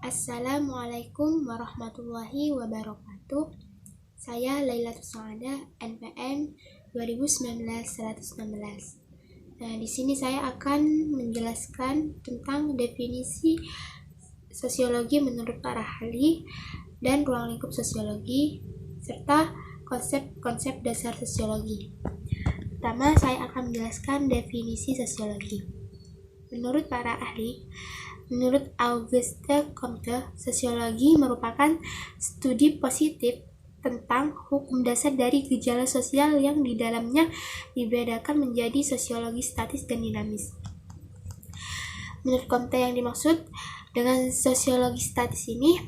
Assalamualaikum warahmatullahi wabarakatuh. Saya Lailatul Saadah, NPM 2019-116. Nah, di sini saya akan menjelaskan tentang definisi sosiologi menurut para ahli dan ruang lingkup sosiologi serta konsep-konsep dasar sosiologi. Pertama, saya akan menjelaskan definisi sosiologi. Menurut para ahli, menurut Auguste Comte, sosiologi merupakan studi positif tentang hukum dasar dari gejala sosial yang di dalamnya dibedakan menjadi sosiologi statis dan dinamis. Menurut Comte, yang dimaksud dengan sosiologi statis ini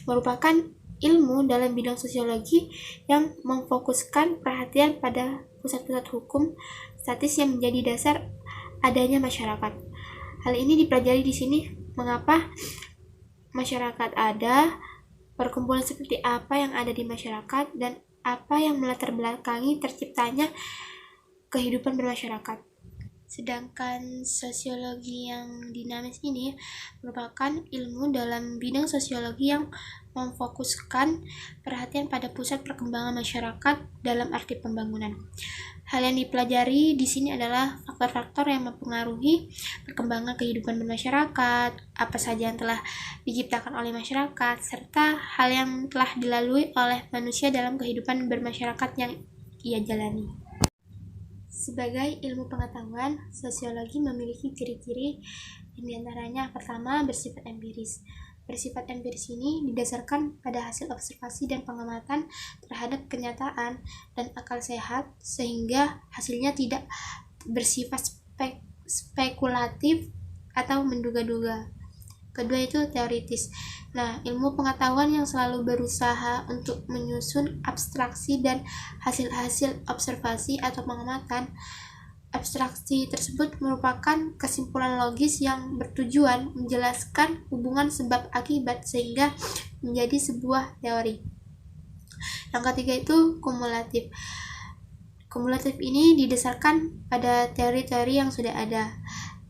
merupakan ilmu dalam bidang sosiologi yang memfokuskan perhatian pada pusat-pusat hukum statis yang menjadi dasar adanya masyarakat. Hal ini dipelajari di sini mengapa masyarakat ada, perkumpulan seperti apa yang ada di masyarakat, dan apa yang melatar belakangi terciptanya kehidupan bermasyarakat. Sedangkan sosiologi yang dinamis ini merupakan ilmu dalam bidang sosiologi yang memfokuskan perhatian pada pusat perkembangan masyarakat dalam arti pembangunan. Hal yang dipelajari di sini adalah faktor-faktor yang mempengaruhi perkembangan kehidupan bermasyarakat, apa saja yang telah diciptakan oleh masyarakat, serta hal yang telah dilalui oleh manusia dalam kehidupan bermasyarakat yang ia jalani. Sebagai ilmu pengetahuan, sosiologi memiliki ciri-ciri yang diantaranya pertama bersifat empiris. Bersifat empiris ini didasarkan pada hasil observasi dan pengamatan terhadap kenyataan dan akal sehat, sehingga hasilnya tidak bersifat spekulatif atau menduga-duga. Kedua itu teoritis. Nah, ilmu pengetahuan yang selalu berusaha untuk menyusun abstraksi dan hasil-hasil observasi atau pengamatan. Abstraksi tersebut merupakan kesimpulan logis yang bertujuan menjelaskan hubungan sebab akibat sehingga menjadi sebuah teori. Yang ketiga itu kumulatif. Kumulatif ini didasarkan pada teori-teori yang sudah ada.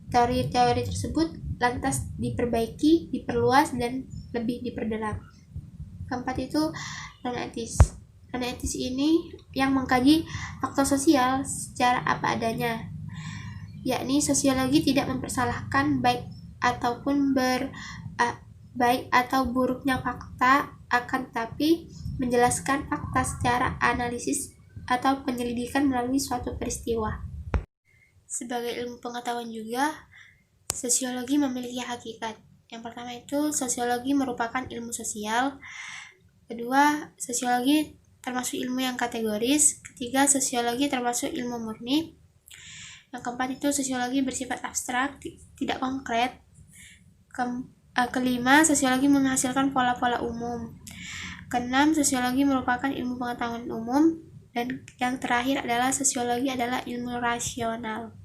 Teori-teori tersebut lantas diperbaiki, diperluas, dan lebih diperdalam. Keempat itu non-etis. Non-etis ini yang mengkaji faktor sosial secara apa adanya, yakni sosiologi tidak mempersalahkan baik atau buruknya fakta, akan tetapi menjelaskan fakta secara analisis atau penyelidikan melalui suatu peristiwa. Sebagai ilmu pengetahuan juga, sosiologi memiliki hakikat. Yang pertama itu sosiologi merupakan ilmu sosial. Kedua, sosiologi termasuk ilmu yang kategoris. Ketiga, sosiologi termasuk ilmu murni. Yang keempat itu sosiologi bersifat abstrak, tidak konkret. Kelima, sosiologi menghasilkan pola-pola umum. Keenam, sosiologi merupakan ilmu pengetahuan umum. Dan yang terakhir adalah sosiologi adalah ilmu rasional.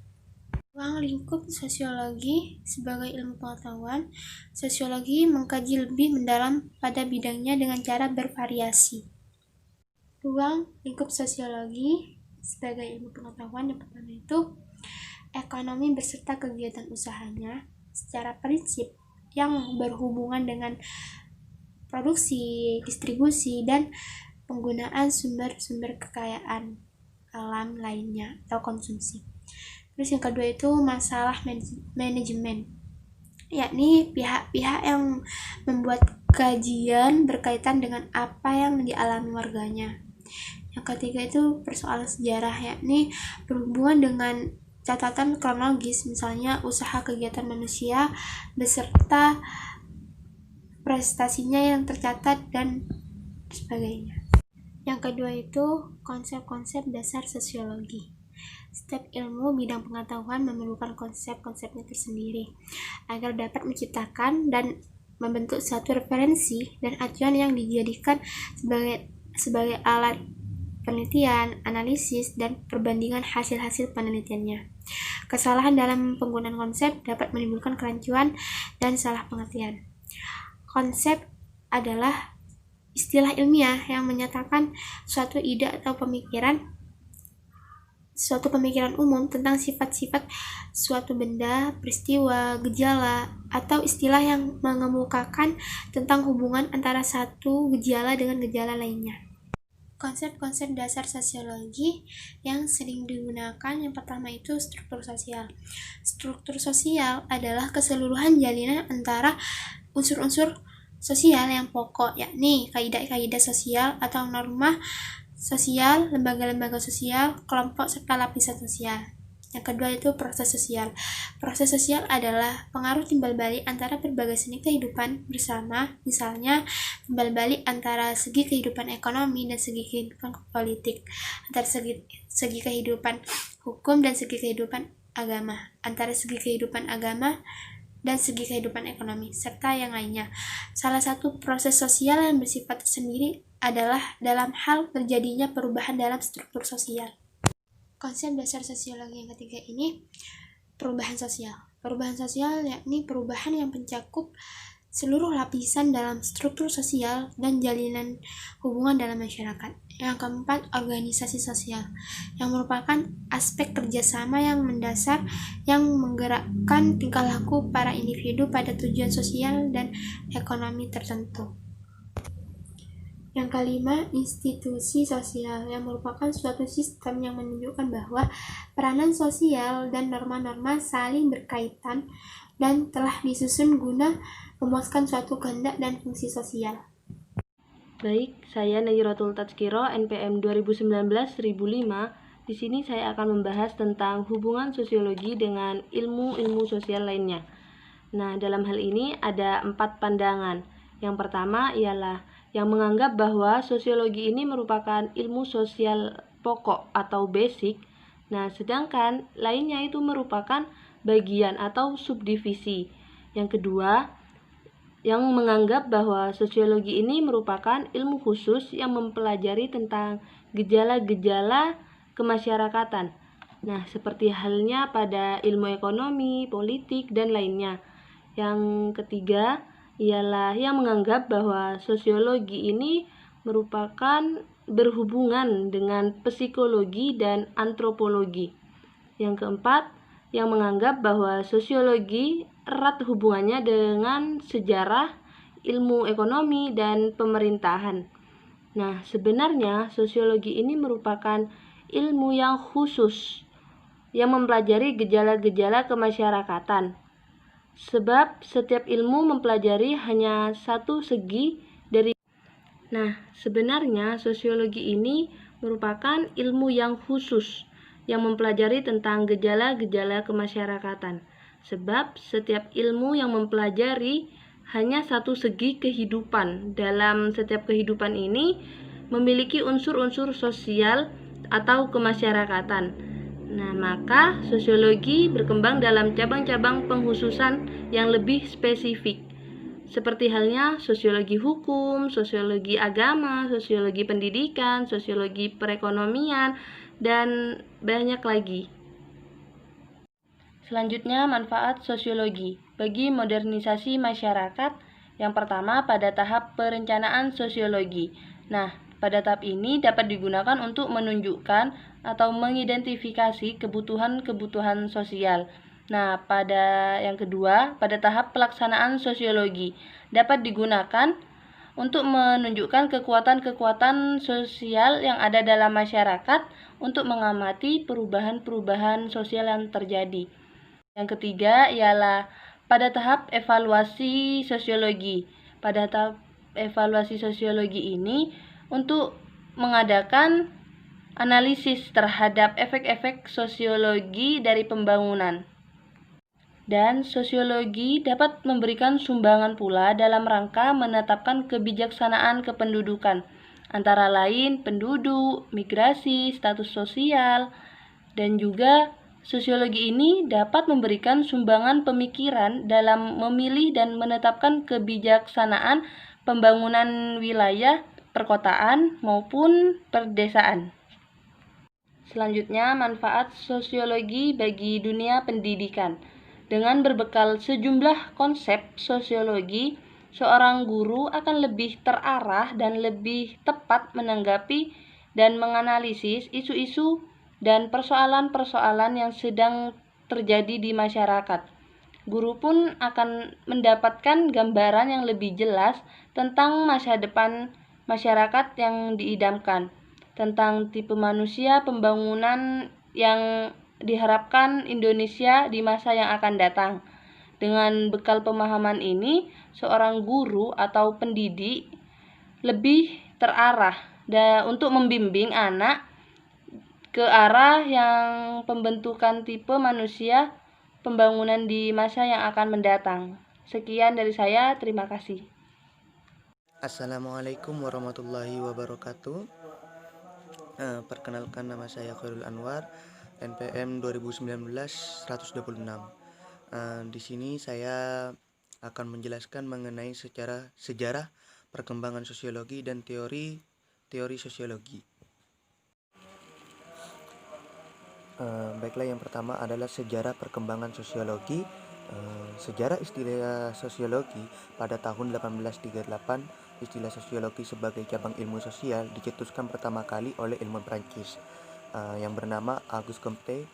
Ruang lingkup sosiologi sebagai ilmu pengetahuan, sosiologi mengkaji lebih mendalam pada bidangnya dengan cara bervariasi. Ruang lingkup sosiologi sebagai ilmu pengetahuan yang pertama itu ekonomi beserta kegiatan usahanya secara prinsip yang berhubungan dengan produksi, distribusi, dan penggunaan sumber-sumber kekayaan alam lainnya atau konsumsi. Terus yang kedua itu masalah manajemen, yakni pihak-pihak yang membuat kajian berkaitan dengan apa yang dialami warganya. Yang ketiga itu persoalan sejarah, yakni berhubungan dengan catatan kronologis, misalnya usaha kegiatan manusia beserta prestasinya yang tercatat dan sebagainya. Yang kedua itu konsep-konsep dasar sosiologi. Setiap ilmu bidang pengetahuan memerlukan konsep-konsepnya tersendiri agar dapat menciptakan dan membentuk suatu referensi dan acuan yang dijadikan sebagai alat penelitian, analisis, dan perbandingan hasil-hasil penelitiannya. Kesalahan dalam penggunaan konsep dapat menimbulkan kerancuan dan salah pengertian. Konsep adalah istilah ilmiah yang menyatakan suatu ide atau pemikiran suatu pemikiran umum tentang sifat-sifat suatu benda, peristiwa, gejala, atau istilah yang mengemukakan tentang hubungan antara satu gejala dengan gejala lainnya. Konsep-konsep dasar sosiologi yang sering digunakan yang pertama itu struktur sosial. Struktur sosial adalah keseluruhan jalinan antara unsur-unsur sosial yang pokok, yakni kaidah-kaidah sosial atau norma sosial, lembaga-lembaga sosial, kelompok serta lapisan sosial. Yang kedua itu proses sosial. Proses sosial adalah pengaruh timbal balik antara berbagai seni kehidupan bersama, misalnya timbal balik antara segi kehidupan ekonomi dan segi kehidupan politik, antara segi kehidupan hukum dan segi kehidupan agama, antara segi kehidupan agama dan segi kehidupan ekonomi, serta yang lainnya. Salah satu proses sosial yang bersifat sendiri adalah dalam hal terjadinya perubahan dalam struktur sosial. Konsep dasar sosiologi yang ketiga ini perubahan sosial. Perubahan sosial yakni perubahan yang mencakup seluruh lapisan dalam struktur sosial dan jalinan hubungan dalam masyarakat. Yang keempat, organisasi sosial, yang merupakan aspek kerjasama yang mendasar yang menggerakkan tingkah laku para individu pada tujuan sosial dan ekonomi tertentu. Yang kelima, institusi sosial, yang merupakan suatu sistem yang menunjukkan bahwa peranan sosial dan norma-norma saling berkaitan dan telah disusun guna memuaskan suatu kehendak dan fungsi sosial. Baik, saya Nairatul Tazkiro, NPM 2019-1005. Di sini saya akan membahas tentang hubungan sosiologi dengan ilmu-ilmu sosial lainnya. Nah, dalam hal ini ada 4 pandangan. Yang pertama ialah yang menganggap bahwa sosiologi ini merupakan ilmu sosial pokok atau basic. Nah, sedangkan lainnya itu merupakan bagian atau subdivisi. Yang kedua, yang menganggap bahwa sosiologi ini merupakan ilmu khusus yang mempelajari tentang gejala-gejala kemasyarakatan. Nah, seperti halnya pada ilmu ekonomi, politik, dan lainnya. Yang ketiga ialah yang menganggap bahwa sosiologi ini merupakan berhubungan dengan psikologi dan antropologi. Yang keempat, yang menganggap bahwa sosiologi erat hubungannya dengan sejarah, ilmu ekonomi, dan pemerintahan. Nah, sebenarnya sosiologi ini merupakan ilmu yang khusus yang mempelajari gejala-gejala kemasyarakatan. Sebab setiap ilmu mempelajari hanya satu segi dari. Nah, sebenarnya sosiologi ini merupakan ilmu yang khusus yang mempelajari tentang gejala-gejala kemasyarakatan. Sebab setiap ilmu yang mempelajari hanya satu segi kehidupan. Dalam setiap kehidupan ini memiliki unsur-unsur sosial atau kemasyarakatan. Nah, maka sosiologi berkembang dalam cabang-cabang penghususan yang lebih spesifik. Seperti halnya sosiologi hukum, sosiologi agama, sosiologi pendidikan, sosiologi perekonomian, dan banyak lagi. Selanjutnya, manfaat sosiologi bagi modernisasi masyarakat. Yang pertama, pada tahap perencanaan sosiologi. Nah, pada tahap ini dapat digunakan untuk menunjukkan atau mengidentifikasi kebutuhan-kebutuhan sosial. Nah, pada yang kedua, pada tahap pelaksanaan sosiologi dapat digunakan untuk menunjukkan kekuatan-kekuatan sosial yang ada dalam masyarakat untuk mengamati perubahan-perubahan sosial yang terjadi. Yang ketiga ialah pada tahap evaluasi sosiologi. Pada tahap evaluasi sosiologi ini untuk mengadakan analisis terhadap efek-efek sosiologi dari pembangunan. Dan sosiologi dapat memberikan sumbangan pula dalam rangka menetapkan kebijaksanaan kependudukan, antara lain penduduk, migrasi, status sosial, dan juga sosiologi ini dapat memberikan sumbangan pemikiran dalam memilih dan menetapkan kebijaksanaan pembangunan wilayah, perkotaan, maupun perdesaan. Selanjutnya, manfaat sosiologi bagi dunia pendidikan. Dengan berbekal sejumlah konsep sosiologi, seorang guru akan lebih terarah dan lebih tepat menanggapi dan menganalisis isu-isu dan persoalan-persoalan yang sedang terjadi di masyarakat. Guru pun akan mendapatkan gambaran yang lebih jelas tentang masa depan masyarakat yang diidamkan, tentang tipe manusia pembangunan yang diharapkan Indonesia di masa yang akan datang. Dengan bekal pemahaman ini, seorang guru atau pendidik lebih terarah untuk membimbing anak ke arah yang pembentukan tipe manusia pembangunan di masa yang akan mendatang. Sekian dari saya, terima kasih. Assalamualaikum warahmatullahi wabarakatuh. Perkenalkan, nama saya Khairul Anwar, NPM 2019-126. Di sini saya akan menjelaskan mengenai sejarah perkembangan sosiologi dan teori sosiologi. Baiklah, yang pertama adalah sejarah perkembangan sosiologi. Sejarah istilah sosiologi pada tahun 1838. Istilah sosiologi sebagai cabang ilmu sosial dicetuskan pertama kali oleh ilmuwan Prancis yang bernama Auguste Comte,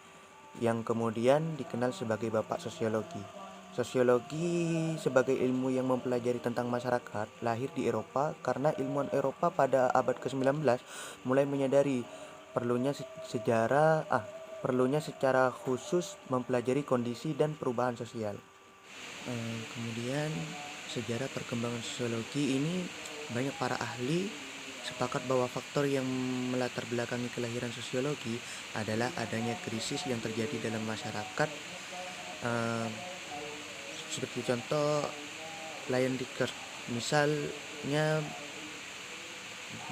yang kemudian dikenal sebagai bapak sosiologi. Sosiologi sebagai ilmu yang mempelajari tentang masyarakat lahir di Eropa karena ilmuwan Eropa pada abad ke-19 mulai menyadari perlunya secara khusus mempelajari kondisi dan perubahan sosial. Kemudian sejarah perkembangan sosiologi ini, banyak para ahli sepakat bahwa faktor yang melatar belakangi kelahiran sosiologi adalah adanya krisis yang terjadi dalam masyarakat. Seperti contoh Lion Dicker, misalnya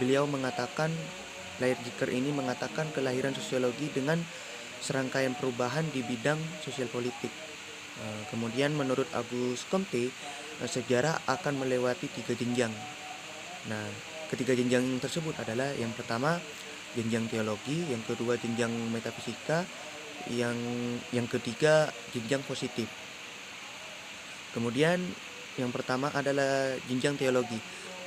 Lion Dicker ini mengatakan kelahiran sosiologi dengan serangkaian perubahan di bidang sosial politik. Kemudian menurut Auguste Comte, sejarah akan melewati 3 jenjang. Nah, ketiga jenjang tersebut adalah yang pertama jenjang teologi, yang kedua jenjang metafisika, yang ketiga jenjang positif. Kemudian yang pertama adalah jenjang teologi.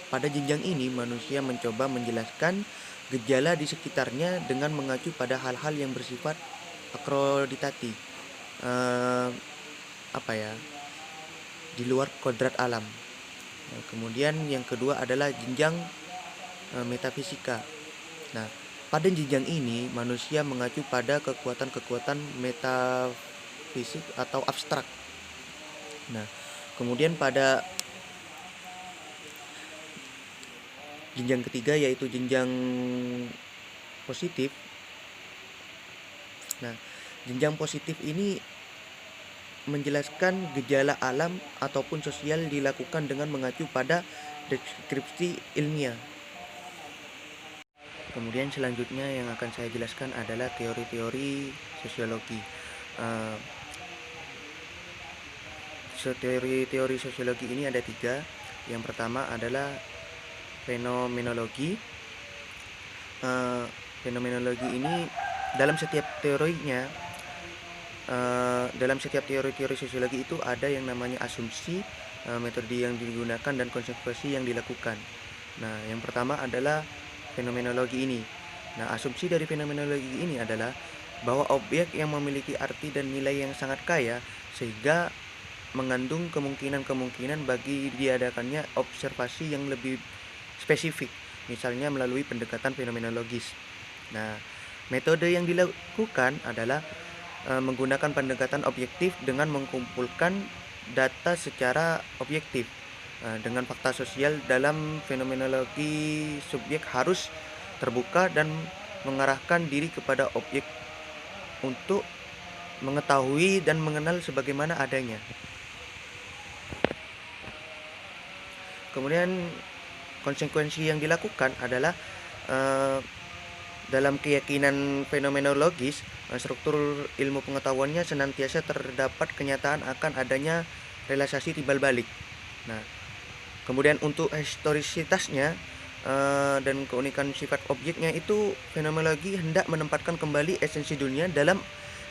Pada jenjang ini manusia mencoba menjelaskan gejala di sekitarnya dengan mengacu pada hal-hal yang bersifat akroditati, di luar kodrat alam. Kemudian yang kedua adalah jenjang metafisika. Nah, pada jenjang ini manusia mengacu pada kekuatan-kekuatan metafisik atau abstrak. Nah, kemudian pada jenjang ketiga yaitu jenjang positif. Nah, jenjang positif ini menjelaskan gejala alam ataupun sosial dilakukan dengan mengacu pada deskripsi ilmiah. Kemudian selanjutnya yang akan saya jelaskan adalah teori-teori sosiologi. Teori sosiologi ini ada 3. Yang pertama adalah fenomenologi. Fenomenologi ini dalam setiap teori-teori sosiologi itu ada yang namanya asumsi, metode yang digunakan, dan konsekuensi yang dilakukan. Nah, yang pertama adalah fenomenologi ini. Nah, asumsi dari fenomenologi ini adalah bahwa objek yang memiliki arti dan nilai yang sangat kaya sehingga mengandung kemungkinan-kemungkinan bagi diadakannya observasi yang lebih spesifik, misalnya melalui pendekatan fenomenologis. Nah, metode yang dilakukan adalah menggunakan pendekatan objektif dengan mengumpulkan data secara objektif. Dengan fakta sosial dalam fenomenologi, subjek harus terbuka dan mengarahkan diri kepada objek untuk mengetahui dan mengenal sebagaimana adanya. Kemudian konsekuensi yang dilakukan adalah dalam keyakinan fenomenologis, struktur ilmu pengetahuannya senantiasa terdapat kenyataan akan adanya realisasi timbal balik. Nah, kemudian untuk historisitasnya dan keunikan sifat objeknya itu, fenomenologi hendak menempatkan kembali esensi dunia dalam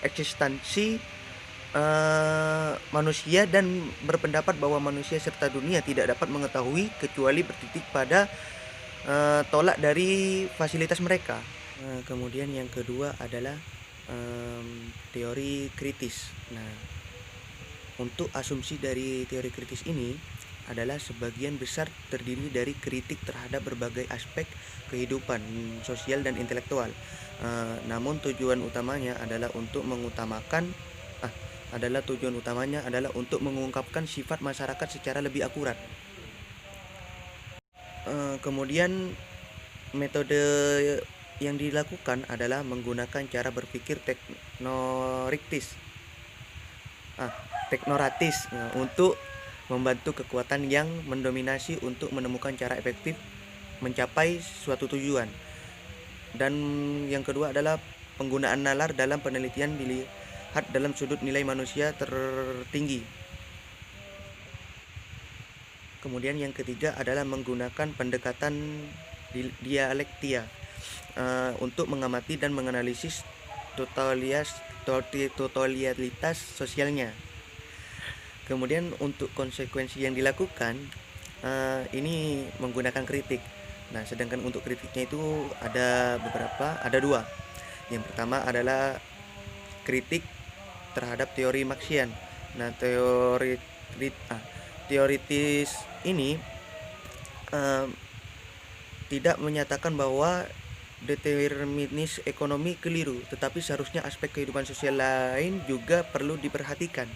eksistensi manusia dan berpendapat bahwa manusia serta dunia tidak dapat mengetahui kecuali bertitik pada tolak dari fasilitas mereka. Kemudian yang kedua adalah teori kritis. Nah, untuk asumsi dari teori kritis ini adalah sebagian besar terdiri dari kritik terhadap berbagai aspek kehidupan sosial dan intelektual. Namun tujuan utamanya adalah untuk mengungkapkan sifat masyarakat secara lebih akurat. Kemudian metode yang dilakukan adalah menggunakan cara berpikir teknoratis untuk membantu kekuatan yang mendominasi untuk menemukan cara efektif mencapai suatu tujuan. Dan yang kedua adalah penggunaan nalar dalam penelitian dilihat dalam sudut nilai manusia tertinggi. Kemudian yang ketiga adalah menggunakan pendekatan dialektika untuk mengamati dan menganalisis totalitas sosialnya. Kemudian untuk konsekuensi yang dilakukan ini menggunakan kritik. Nah, sedangkan untuk kritiknya itu ada dua. Yang pertama adalah kritik terhadap teori Marxian. Nah, teoritis ini tidak menyatakan bahwa determinis ekonomi keliru, tetapi seharusnya aspek kehidupan sosial lain juga perlu diperhatikan.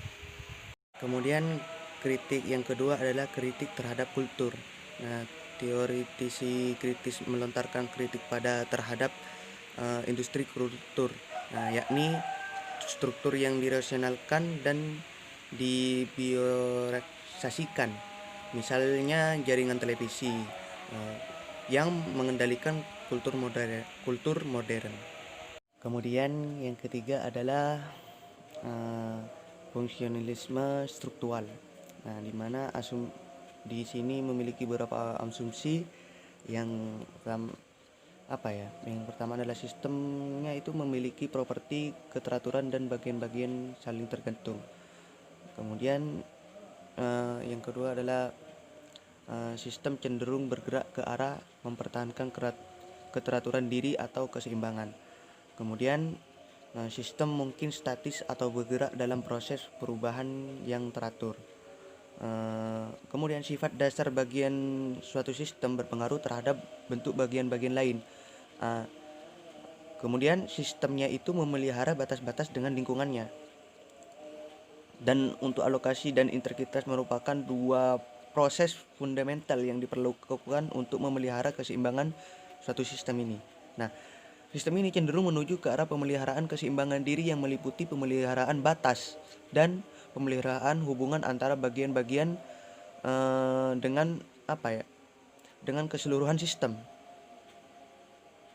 Kemudian kritik yang kedua adalah kritik terhadap kultur. Nah, teoritisi kritis melontarkan kritik terhadap industri kultur, yakni struktur yang dirasionalkan dan dibirokratisasikan, misalnya jaringan televisi yang mengendalikan kultur modern. Kemudian yang ketiga adalah fungsionalisme struktural. Nah, di mana di sini memiliki beberapa asumsi yang yang pertama adalah sistemnya itu memiliki properti keteraturan dan bagian-bagian saling tergantung. Kemudian yang kedua adalah sistem cenderung bergerak ke arah mempertahankan keteraturan diri atau keseimbangan. Kemudian sistem mungkin statis atau bergerak dalam proses perubahan yang teratur. Kemudian sifat dasar bagian suatu sistem berpengaruh terhadap bentuk bagian-bagian lain. Kemudian sistemnya itu memelihara batas-batas dengan lingkungannya. Dan untuk alokasi dan integritas merupakan dua proses fundamental yang diperlukan untuk memelihara keseimbangan suatu sistem ini. Nah, sistem ini cenderung menuju ke arah pemeliharaan keseimbangan diri yang meliputi pemeliharaan batas dan pemeliharaan hubungan antara bagian-bagian dengan keseluruhan sistem.